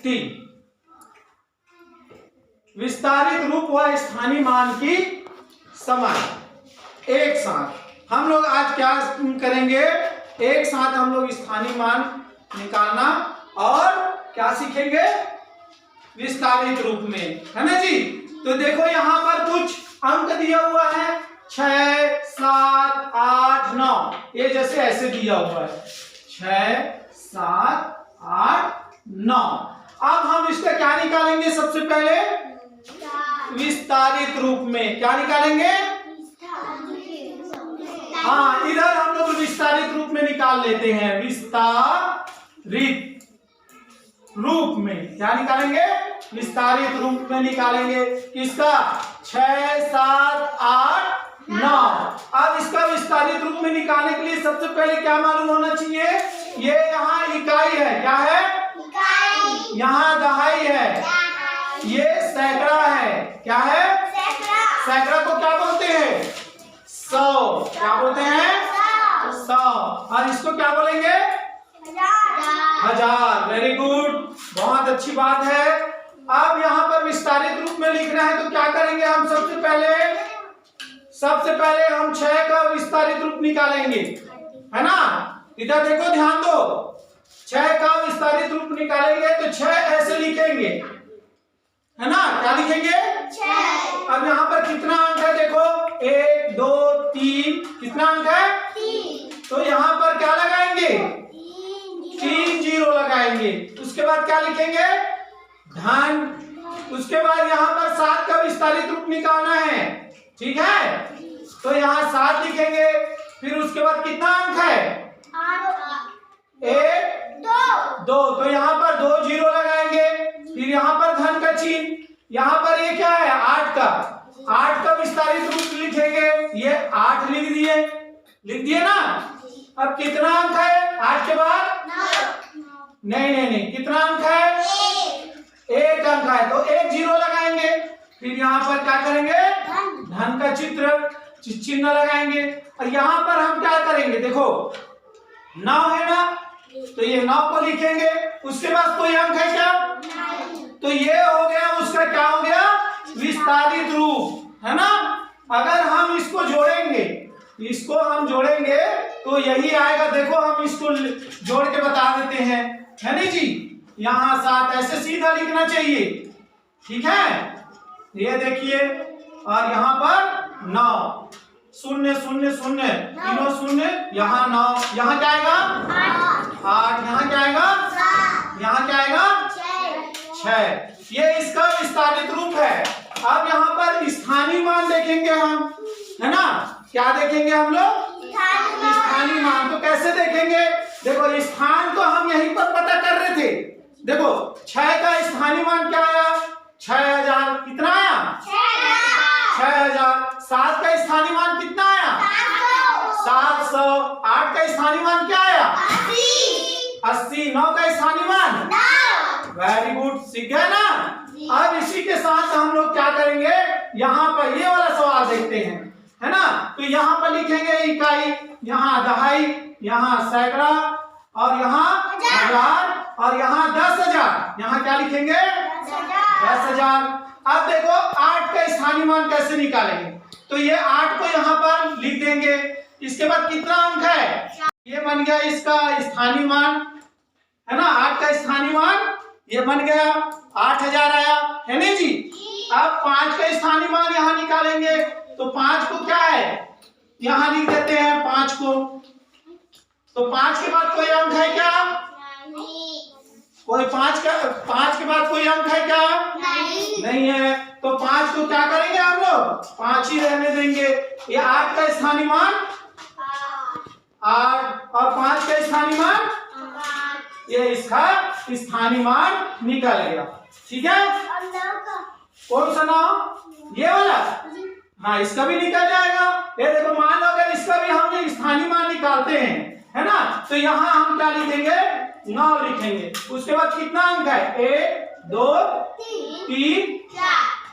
3। विस्तारित रूप व स्थानीय मान की समान। एक साथ हम लोग आज क्या करेंगे, एक साथ हम लोग स्थानीय मान निकालना और क्या सीखेंगे, विस्तारित रूप में, है ना जी। तो देखो यहाँ पर कुछ अंक दिया हुआ है 6, 7, 8, 9, ये जैसे ऐसे दिया हुआ है 6, 7, 8, 9। अब हम इसका क्या निकालेंगे, सबसे पहले विस्तारित रूप में क्या निकालेंगे, हाँ इधर हम लोग विस्तारित रूप में निकाल लेते हैं। विस्तारित रूप में क्या निकालेंगे, विस्तारित रूप में निकालेंगे किसका, 6, 7, 8, 9। अब इसका विस्तारित रूप में निकालने के लिए सबसे पहले क्या मालूम होना चाहिए, ये यहाँ इकाई है, क्या है इकाई, यहाँ दहाई है, ये सैकड़ा है, क्या है सैकड़ा को क्या बोलते हैं, 100, क्या बोलते हैं 100। और इसको क्या बोलेंगे, 1000। वेरी गुड, बहुत अच्छी बात है। अब यहाँ पर विस्तारित रूप में लिखना है तो क्या करेंगे हम, सबसे पहले हम 6 का विस्तारित रूप निकालेंगे, है ना। इधर देखो, ध्यान दो, 6 का विस्तारित रूप निकालेंगे तो 6 ऐसे लिखेंगे, है ना, क्या लिखेंगे 6। अब यहाँ पर कितना अंक है, देखो 1, 2, 3, कितना अंक है 3। तो यहाँ पर क्या लगाएंगे, 3 जीरो लगाएंगे। उसके बाद क्या लिखेंगे, धन। उसके बाद यहाँ पर 7 का विस्तारित रूप निकालना है, ठीक है, तो यहाँ 7 लिखेंगे। फिर उसके बाद कितना अंक है 1, 2, तो यहाँ पर 2 जीरो लगाएंगे। फिर यहाँ पर धन का चिन्ह, यहाँ पर ये क्या है 8 का विस्तारित रूप लिखेंगे, ये 8 लिख दिए ना। अब कितना अंक है 8 के बाद, नहीं, कितना अंक है, 1 अंक है, तो 1 जीरो लगाएंगे। फिर यहाँ पर क्या करेंगे, धन का चिन्ह लगाएंगे। और यहाँ पर हम क्या करेंगे, देखो 9 है ना, तो ये 9 को लिखेंगे। उसके बाद कोई अंक है क्या, तो ये हो गया उसका, क्या हो गया विस्तारित रूप, है ना। अगर हम इसको जोड़ेंगे तो यही आएगा। देखो हम इसको जोड़ के बता देते हैं, है नहीं जी। यहाँ 7 ऐसे सीधा लिखना चाहिए, ठीक है, ये देखिए। और यहाँ पर 9, 0, 0, 0, तीनों 0, यहाँ 9, यहाँ क्या आएगा 8, यहाँ क्या आएगा 7, यहाँ क्या आएगा 6। ये इसका विस्तारित रूप है। अब यहाँ पर स्थानीय मान देखेंगे हम, है ना, क्या देखेंगे हम लोग, स्थानीय मान। तो कैसे देखेंगे, देखो स्थान तो हम यहीं पर पता कर रहे थे। देखो 6 का स्थानीय मान क्या आया, 6000, कितना आया 6000। 7 का स्थानीय मान कितना आया 700। 8 का स्थानीय मान क्या आया 80। 9 का स्थानीय मान, वेरी गुड, सीख गए ना। अब इसी के साथ हम लोग क्या करेंगे, यहाँ पर ये वाला सवाल देखते हैं, है ना। तो यहाँ पर लिखेंगे इकाई, यहाँ दहाई, यहाँ सैकड़ा, और यहाँ 1000, और यहाँ 10,000। यहाँ क्या लिखेंगे 10,000। अब देखो 8 का स्थानीय मान कैसे निकालेंगे, तो ये 8 को यहाँ पर लिख देंगे। इसके बाद कितना अंक है, ये बन गया इसका स्थानीय मान, है ना। 8 का स्थानीय मान ये बन गया, 8,000 आया, है नहीं जी। अब 5 का स्थानीय मान यहाँ निकालेंगे, तो 5 को क्या है, यहाँ लिख देते हैं 5 को। तो 5 के बाद कोई अंक है क्या, कोई 5 के बाद कोई अंक है क्या, नहीं है। तो 5 को क्या करेंगे हम लोग, 5 ही रहने देंगे। ये 8 का स्थानीय मान 8, और 5 का स्थानीय मान, ये इसका स्थानीय मान निकलेगा, ठीक है। कौन सा नाम, ये वाला, हाँ इसका भी निकल जाएगा। ये देखो, मान लो अगर इसका भी हम स्थानीय मान निकालते हैं, है ना, तो यहाँ हम क्या लिखेंगे 9 लिखेंगे। उसके बाद कितना अंक है 1, 2, 3,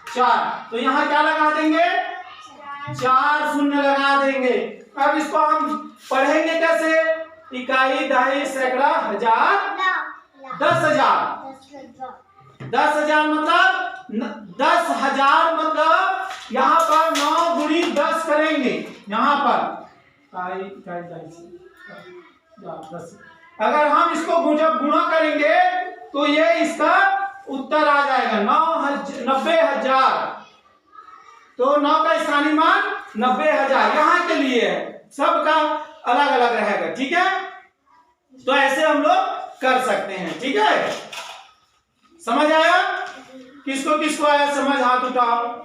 4, तो यहाँ क्या लगा देंगे 4 शून्य लगा देंगे। अब इसको हम पढ़ेंगे कैसे, इकाई, दहाई, सैकड़ा, 1000, 10,000। 10,000 मतलब 10,000 मतलब यहाँ पर 9 गुणी 10 करेंगे। यहाँ पर 10, अगर हम इसको जब गुणा करेंगे तो ये इसका उत्तर आ जाएगा 90,000। तो 9 का स्थानीय मान 90,000 यहाँ के लिए है, सबका अलग अलग रहेगा। ठीक है, तो ऐसे हम लोग कर सकते हैं। ठीक है, समझ आया? किसको किसको आया समझ, हाथ उठाओ।